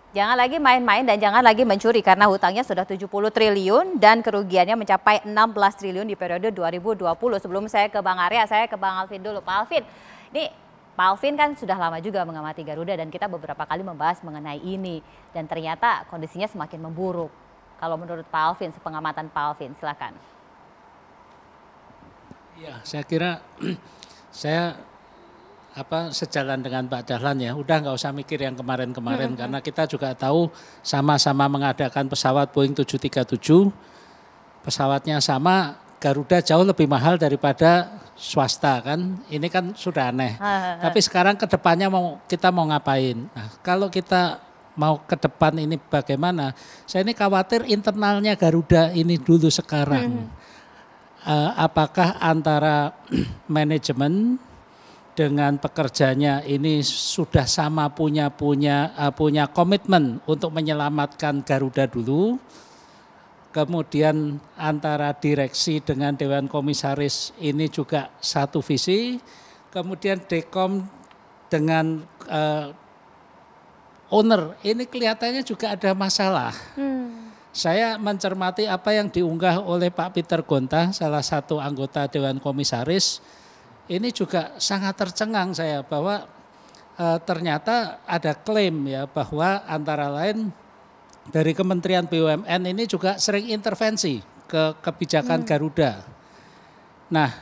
Jangan lagi main-main dan jangan lagi mencuri karena hutangnya sudah 70 triliun dan kerugiannya mencapai 16 triliun di periode 2020. Sebelum saya ke Bang Arya, saya ke Bang Alvin dulu. Pak Alvin, ini Pak Alvin kan sudah lama juga mengamati Garuda dan kita beberapa kali membahas mengenai ini. Dan ternyata kondisinya semakin memburuk. Kalau menurut Pak Alvin, sepengamatan Pak Alvin, silakan. Ya, saya kira saya sejalan dengan Pak Dahlan ya, udah nggak usah mikir yang kemarin-kemarin karena kita juga tahu sama-sama mengadakan pesawat Boeing 737, pesawatnya sama, Garuda jauh lebih mahal daripada swasta kan, ini kan sudah aneh. Tapi sekarang ke depannya kita mau ngapain? Nah, kalau kita mau ke depan ini bagaimana? Saya ini khawatir internalnya Garuda ini dulu sekarang. Apakah antara manajemen dengan pekerjanya ini sudah sama punya komitmen untuk menyelamatkan Garuda dulu. Kemudian antara direksi dengan Dewan Komisaris ini juga satu visi. Kemudian Dekom dengan owner ini kelihatannya juga ada masalah. Saya mencermati apa yang diunggah oleh Pak Peter Gonta, salah satu anggota Dewan Komisaris. Ini juga sangat tercengang saya bahwa ternyata ada klaim ya bahwa antara lain dari Kementerian BUMN ini juga sering intervensi ke kebijakan Garuda. Nah,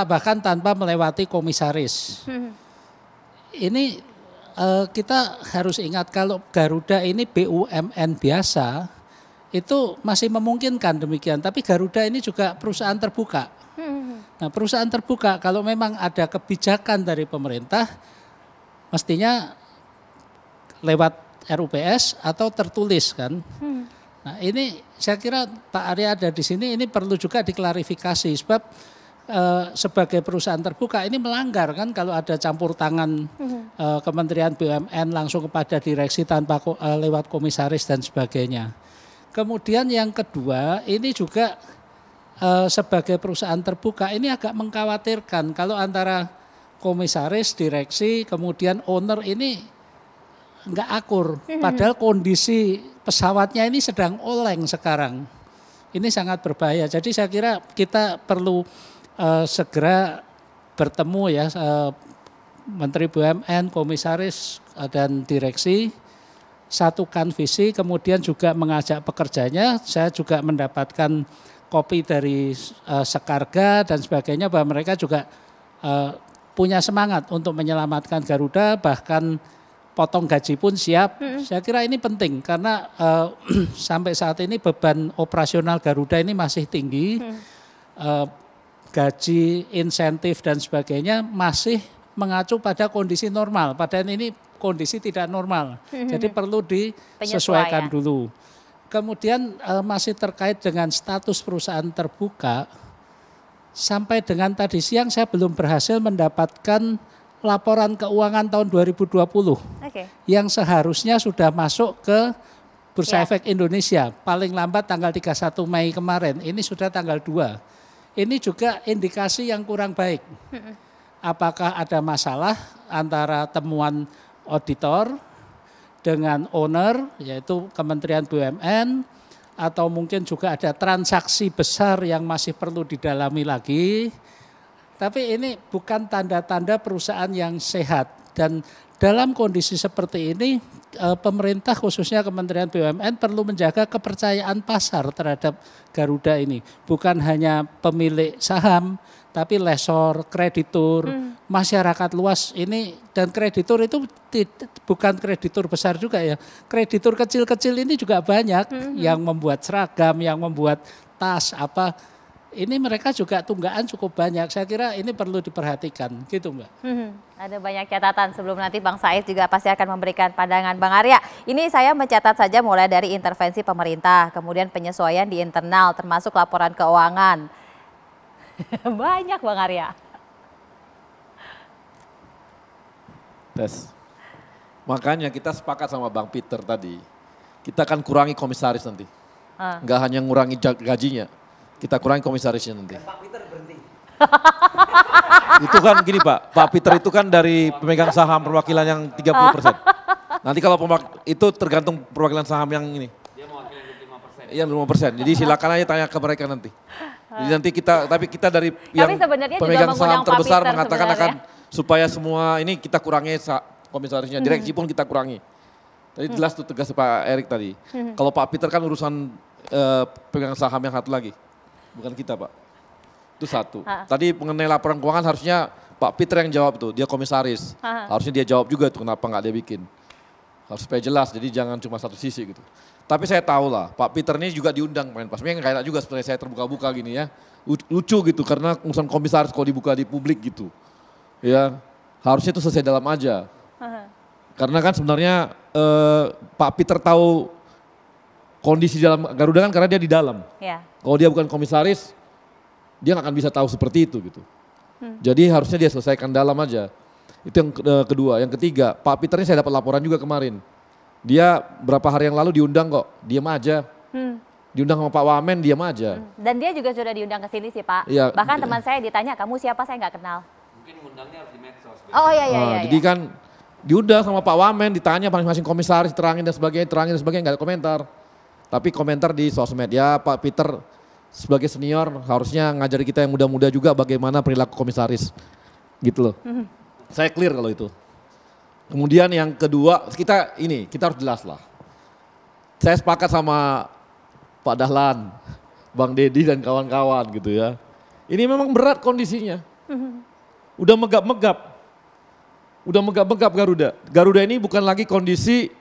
bahkan tanpa melewati komisaris. Ini kita harus ingat kalau Garuda ini BUMN biasa itu masih memungkinkan demikian, tapi Garuda ini juga perusahaan terbuka. Nah, perusahaan terbuka kalau memang ada kebijakan dari pemerintah mestinya lewat RUPS atau tertulis kan. Nah, ini saya kira Pak Arya ada di sini ini perlu juga diklarifikasi sebab sebagai perusahaan terbuka ini melanggar kan kalau ada campur tangan Kementerian BUMN langsung kepada direksi tanpa lewat komisaris dan sebagainya. Kemudian yang kedua ini juga sebagai perusahaan terbuka ini agak mengkhawatirkan kalau antara komisaris, direksi, kemudian owner ini enggak akur. Padahal kondisi pesawatnya ini sedang oleng sekarang. Ini sangat berbahaya. Jadi saya kira kita perlu segera bertemu ya Menteri BUMN, komisaris dan direksi, satukan visi, kemudian juga mengajak pekerjanya. Saya juga mendapatkan kopi dari Sekarga dan sebagainya bahwa mereka juga punya semangat untuk menyelamatkan Garuda, bahkan potong gaji pun siap. Saya kira ini penting karena sampai saat ini beban operasional Garuda ini masih tinggi, gaji, insentif dan sebagainya masih mengacu pada kondisi normal, padahal ini kondisi tidak normal, jadi perlu disesuaikan dulu. Kemudian masih terkait dengan status perusahaan terbuka, sampai dengan tadi siang saya belum berhasil mendapatkan laporan keuangan tahun 2020 yang seharusnya sudah masuk ke Bursa Efek Indonesia paling lambat tanggal 31 Mei kemarin, ini sudah tanggal 2. Ini juga indikasi yang kurang baik. Apakah ada masalah antara temuan auditor dengan owner yaitu Kementerian BUMN atau mungkin juga ada transaksi besar yang masih perlu didalami lagi. Tapi ini bukan tanda-tanda perusahaan yang sehat dan dalam kondisi seperti ini pemerintah khususnya Kementerian BUMN perlu menjaga kepercayaan pasar terhadap Garuda ini. Bukan hanya pemilik saham tapi lessor, kreditur, masyarakat luas ini dan kreditur itu bukan kreditur besar juga ya. Kreditur kecil-kecil ini juga banyak yang membuat seragam, yang membuat tas apa. Ini mereka juga tunggaan cukup banyak. Saya kira ini perlu diperhatikan, gitu Mbak. Ada banyak catatan sebelum nanti Bang Said juga pasti akan memberikan pandangan. Bang Arya, ini saya mencatat saja mulai dari intervensi pemerintah, kemudian penyesuaian di internal, termasuk laporan keuangan. Banyak Bang Arya. Tes. Makanya kita sepakat sama Bang Peter tadi, kita akan kurangi komisaris nanti. Nggak hanya ngurangi gajinya. Kita kurangi komisarisnya nanti. Pak Peter berhenti. Itu kan gini Pak Peter itu kan dari pemegang saham perwakilan yang 30%. Nanti kalau itu tergantung perwakilan saham yang ini. Dia mau wakilin 5%. Iya 5%. Jadi silakan aja tanya ke mereka nanti. Jadi nanti tapi kita dari yang pemegang saham terbesar mengatakan akan supaya semua ini kita kurangi komisarisnya, direksi pun kita kurangi. Tadi jelas tuh tegas Pak Erik tadi. Kalau Pak Peter kan urusan pemegang saham yang satu lagi, bukan kita Pak. Itu satu. Tadi mengenai laporan keuangan harusnya Pak Peter yang jawab tuh, dia komisaris. Harusnya dia jawab juga tuh kenapa nggak dia bikin. Harus supaya jelas, jadi jangan cuma satu sisi gitu. Tapi saya tahu lah, Pak Peter ini juga diundang main pas. Memang nggak enak juga sebenarnya saya terbuka-buka gini ya. Lucu gitu karena urusan komisaris kalau dibuka di publik gitu. Ya, harusnya itu selesai dalam aja. Karena kan sebenarnya Pak Peter tahu kondisi dalam Garuda kan karena dia di dalam. Ya. Kalau dia bukan komisaris, dia nggak akan bisa tahu seperti itu gitu. Jadi harusnya dia selesaikan dalam aja. Itu yang kedua. Yang ketiga, Pak Peter ini saya dapat laporan juga kemarin. Dia berapa hari yang lalu diundang kok, diam aja. Diundang sama Pak Wamen, diam aja. Dan dia juga sudah diundang ke sini sih Pak. Ya, bahkan teman saya ditanya, kamu siapa, saya nggak kenal. Mungkin ngundangnya harus di medsos. Oh iya. Jadi kan diundang sama Pak Wamen, ditanya masing-masing komisaris, terangin dan sebagainya, nggak ada komentar. Tapi komentar di sosmed, ya Pak Peter sebagai senior harusnya ngajari kita yang muda-muda juga bagaimana perilaku komisaris. Gitu loh. Saya clear kalau itu. Kemudian yang kedua, kita harus jelas lah. Saya sepakat sama Pak Dahlan, Bang Deddy dan kawan-kawan gitu ya. Ini memang berat kondisinya. Udah megap-megap. Garuda. Garuda ini bukan lagi kondisi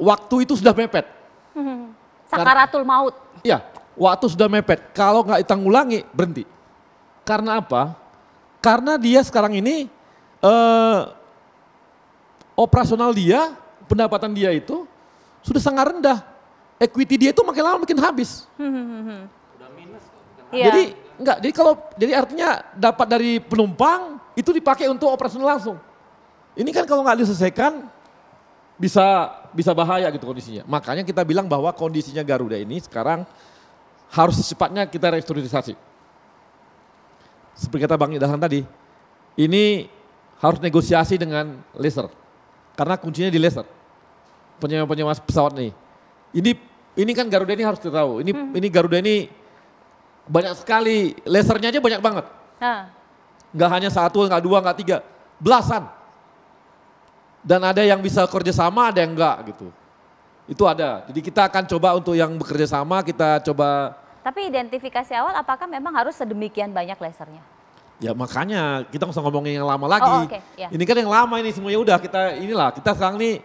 waktu itu sudah mepet. Sakaratul maut. Iya, waktu sudah mepet. Kalau nggak ditanggulangi berhenti. Karena apa? Karena dia sekarang ini operasional dia, pendapatan dia itu sudah sangat rendah. Equity dia itu makin lama makin habis. Udah minus kok. Iya. Jadi artinya dapat dari penumpang itu dipakai untuk operasional langsung. Ini kan kalau nggak diselesaikan bisa bahaya gitu kondisinya. Makanya kita bilang bahwa kondisinya Garuda ini sekarang harus secepatnya kita restrukturisasi. Seperti kata Bang Dahlan tadi, ini harus negosiasi dengan leaser. Karena kuncinya di leaser. Penyewa pesawat nih. Ini kan Garuda ini harus kita tahu. Ini Garuda ini banyak sekali, leasernya aja banyak banget. Nggak hanya satu, nggak dua, nggak tiga, belasan. Dan ada yang bisa kerja sama, ada yang enggak gitu. Itu ada. Jadi kita akan coba untuk yang bekerja sama, kita coba. Tapi identifikasi awal apakah memang harus sedemikian banyak lasernya? Ya makanya kita nggak usah ngomongin yang lama lagi. Ya. Ini kan yang lama ini semuanya udah kita sekarang ini,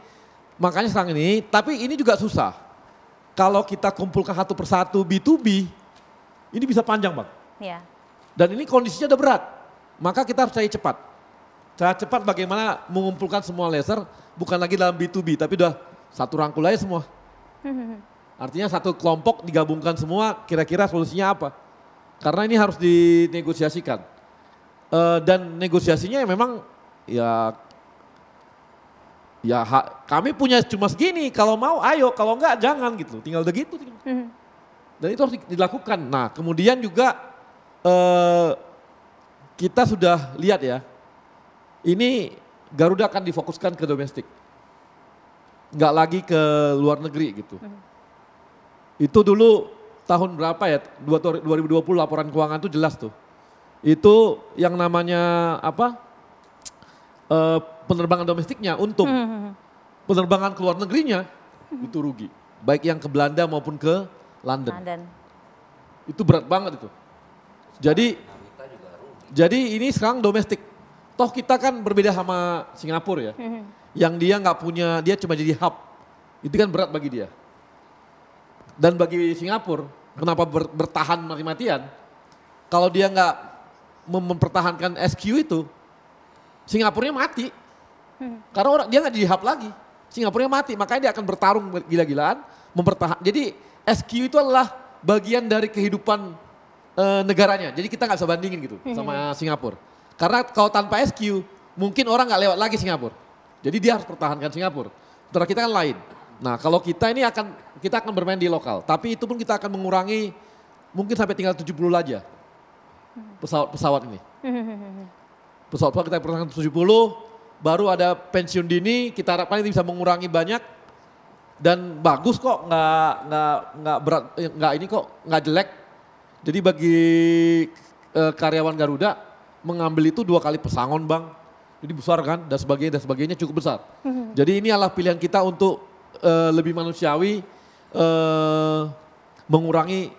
makanya sekarang ini, tapi ini juga susah. Kalau kita kumpulkan satu persatu B2B, ini bisa panjang Bang. Ya. Dan ini kondisinya udah berat, maka kita harus cari cepat. Cara cepat bagaimana mengumpulkan semua laser, bukan lagi dalam B2B, tapi udah satu rangkul aja semua. Artinya satu kelompok digabungkan semua, kira-kira solusinya apa? Karena ini harus dinegosiasikan. Dan negosiasinya memang kami punya cuma segini, kalau mau ayo, kalau enggak jangan gitu, tinggal begitu. Dan itu harus dilakukan. Nah kemudian juga kita sudah lihat ya, ini Garuda akan difokuskan ke domestik. Enggak lagi ke luar negeri gitu. Itu dulu tahun berapa ya, 2020 laporan keuangan itu jelas tuh. Itu yang namanya penerbangan domestiknya untung. Penerbangan ke luar negerinya itu rugi. Baik yang ke Belanda maupun ke London. Itu berat banget itu. Jadi ini sekarang domestik. Toh kita kan berbeda sama Singapura ya. Yang dia nggak punya, dia cuma jadi hub. Itu kan berat bagi dia. Dan bagi Singapura, kenapa bertahan mati-matian? Kalau dia nggak mempertahankan SQ itu, Singapurnya mati. Karena dia nggak jadi hub lagi. Singapurnya mati, makanya dia akan bertarung gila-gilaan. Jadi SQ itu adalah bagian dari kehidupan negaranya. Jadi kita nggak bisa bandingin gitu sama Singapura. Karena kalau tanpa SQ, mungkin orang nggak lewat lagi Singapura. Jadi dia harus pertahankan Singapura. Sementara kita kan lain. Nah kalau kita ini kita akan bermain di lokal. Tapi itu pun kita akan mengurangi mungkin sampai tinggal 70 aja pesawat ini. Pesawat kita pertahankan 70, baru ada pensiun dini, kita harapkan itu bisa mengurangi banyak dan bagus kok, nggak berat, nggak jelek. Jadi bagi karyawan Garuda mengambil itu 2 kali pesangon Bang, jadi besar kan dan sebagainya cukup besar. Jadi ini adalah pilihan kita untuk lebih manusiawi, mengurangi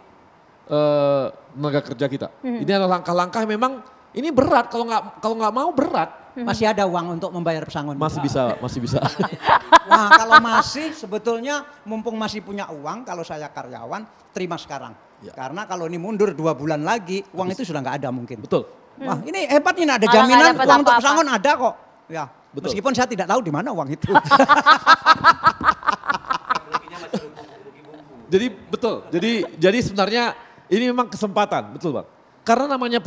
tenaga kerja kita. Ini adalah langkah-langkah yang memang ini berat, kalau nggak mau berat. Masih ada uang untuk membayar pesangon? Masih bisa. Wah kalau masih sebetulnya mumpung masih punya uang, kalau saya karyawan terima sekarang. Ya. Karena kalau ini mundur 2 bulan lagi uang itu sudah nggak ada mungkin. Betul. Wah ini hebat ini ada Malah jaminan nggak dapat uang untuk apa-apa. pesangon ada kok. Ya, Betul. meskipun saya tidak tahu di mana uang itu. Ruginya masih rugi bumbu. Jadi betul. Jadi sebenarnya ini memang kesempatan, betul Bang. Karena namanya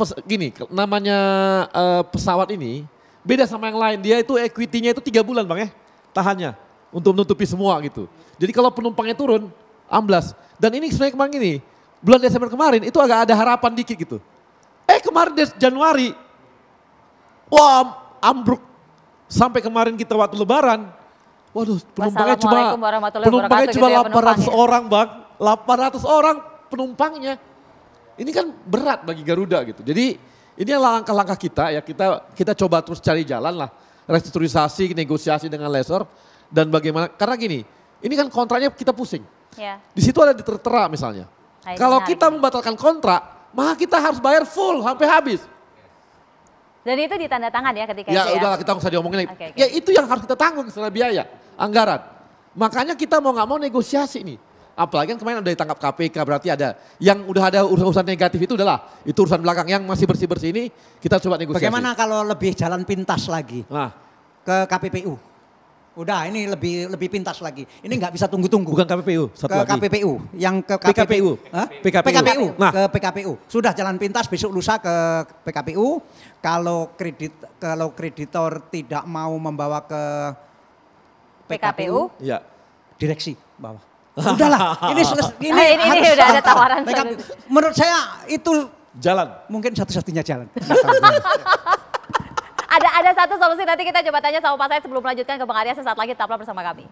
pesawat ini beda sama yang lain. Dia itu equity-nya itu 3 bulan Bang ya, tahannya untuk menutupi semua gitu. Jadi kalau penumpangnya turun, amblas. Dan ini sebenarnya kemarin gini, bulan Desember kemarin itu agak ada harapan dikit gitu. Kemarin Januari, wah ambruk. Sampai kemarin kita waktu lebaran, waduh penumpangnya Wassalamualaikum warahmatullahi wabarakatuh cuma gitu ya 800 penumpangnya. orang Bang, 800 orang penumpangnya. Ini kan berat bagi Garuda gitu. Jadi ini adalah langkah-langkah kita ya, kita coba terus cari jalan lah. Restrukturisasi, negosiasi dengan lessor dan bagaimana, karena gini, ini kan kontraknya kita pusing. Ya. Di situ ada tertera misalnya. Nah, ini Kalau menarik kita ini. membatalkan kontrak, maka kita harus bayar full sampai habis. Dan itu ditanda tangan ya ketika Ya itu ya. udahlah kita nggak usah diomongin lagi. Oke. Ya itu yang harus kita tanggung secara biaya, anggaran. Makanya kita mau nggak mau negosiasi nih. Apalagi kan kemarin udah ditangkap KPK, berarti ada yang udah ada urusan negatif itu udahlah. Itu urusan belakang, yang masih bersih-bersih ini kita coba negosiasi. Bagaimana kalau lebih jalan pintas lagi Nah, ke KPPU? Udah ini lebih pintas lagi. Ini nggak bisa tunggu-tunggu. bukan KPPU, satu Ke lagi. KPPU, yang ke PKPU. Hah? PKPU. Nah. Ke PKPU. Sudah jalan pintas besok lusa ke PKPU. Kalau kreditor tidak mau membawa ke PKPU. Iya. direksi bawah. Udahlah, ini selesai. Ini udah ada tawaran PKPU. Menurut saya itu Jalan. mungkin satu-satunya jalan. Ada satu solusi, nanti kita coba tanya sama Pak Said sebelum melanjutkan ke Bang Arya sesaat lagi, tetaplah bersama kami.